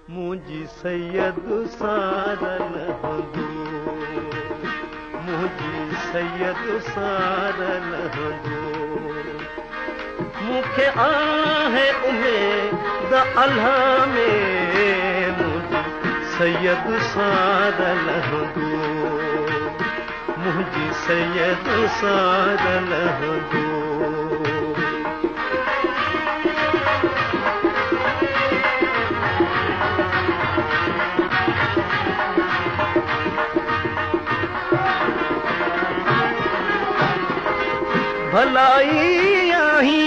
मुझी सैयद सारल हंदो, मुझी सैयद सारल हंदो। मुखे आहे उमेद अल्लाह में, मुझी सैयद सारल हंदो, मुझी सैयद सारल हंदो। भलाई आही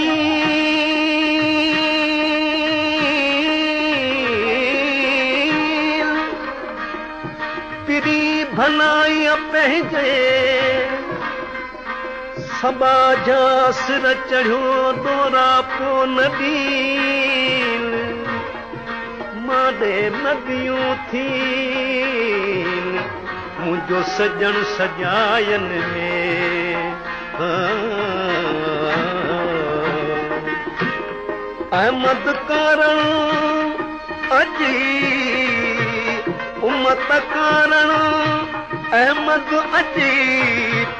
पिरी भलाई पंहिंजे सबा जा सिर चढ़ियो दोरा पो नदील माॾे नदियूं थी मुंहिंजो सजण सजायन में। अहमद कारण अजी उम्मत कारण अहमद अजी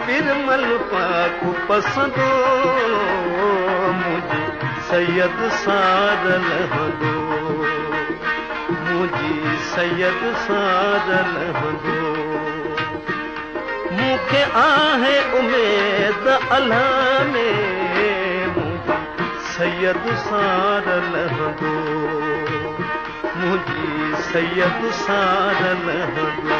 पिरमल पाक पसंदो मुझी सैयद सारल हंदो, मुझी सैयद सारल हंदो। मुखे आहे उमेद अल्लाह में, मुझी सैयद सारल हंदो, मुझी सैयद सारल हंदो।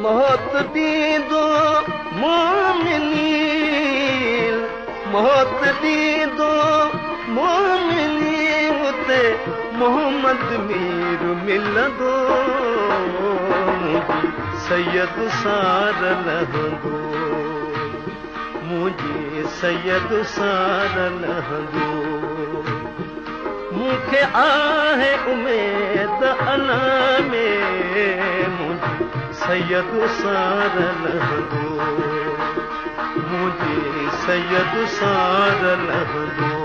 मौत दीदो मोमिनी, मौत दीदो मोमिनी उते मोहम्मद मीर मिलंदो मुझी सैयद सारल हंदो, मुझी सैयद सारल हंदो। मुखे आहे उमेद अल्लाह में, मुझी सैयद सारल हंदो, मुझी सैयद सारल हंदो।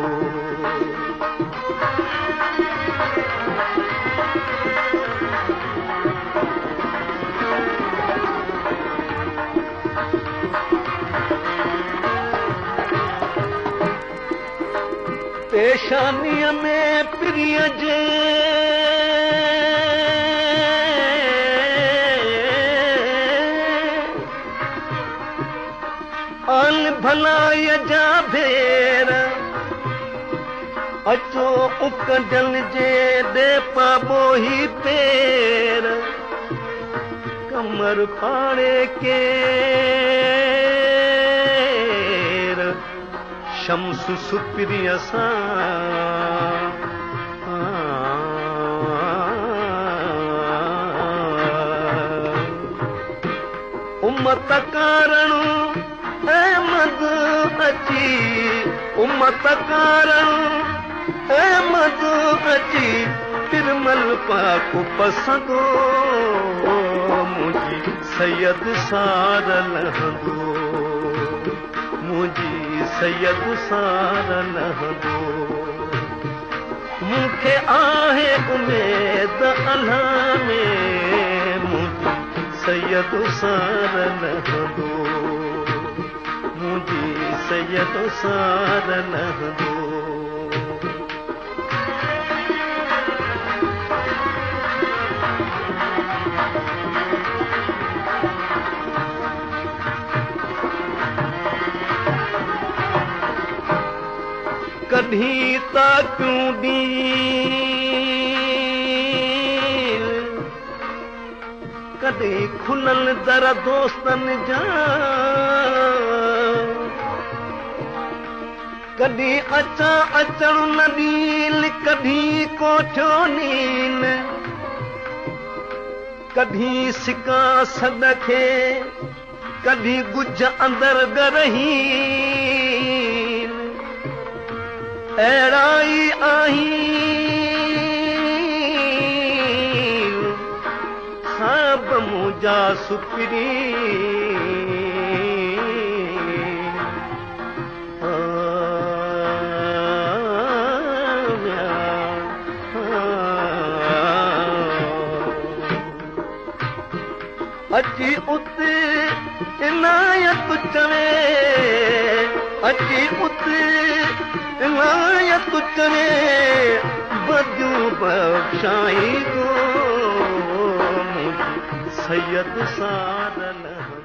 पेशानीअ में प्रिय जे आल भलाई जा भेर अचो उकजल जे दे पाबोही पेर कमर पाड़े के शम्स सुप्रिय सां उम्मत कारण अहमद अची, उम्मत कारण अहमद अची तिरमल पाक पसंदो मुझी सैयद सारल हंदो, मुझी सैयद सारल हंदो। मुखे आहे उमेद अल्लाह में, मुझी सैयद सारल हंदो, मुझी सैयद सारल हंदो। कभी ताकूं ॾींहुं कॾहिं खुलल दर दोस्तनि जा, कॾहिं अचां अचण न ॾील, कॾहिं कोठियो नील, कॾहिं सिका सॾ खे, कॾहिं गुज अंदर गरही अहिड़ा ई आहीं तुंहिंजा सुपिरी अची उते इनायत चवे अची उते इनायत चवे बदियूं बख़्शाई को सैयद सारल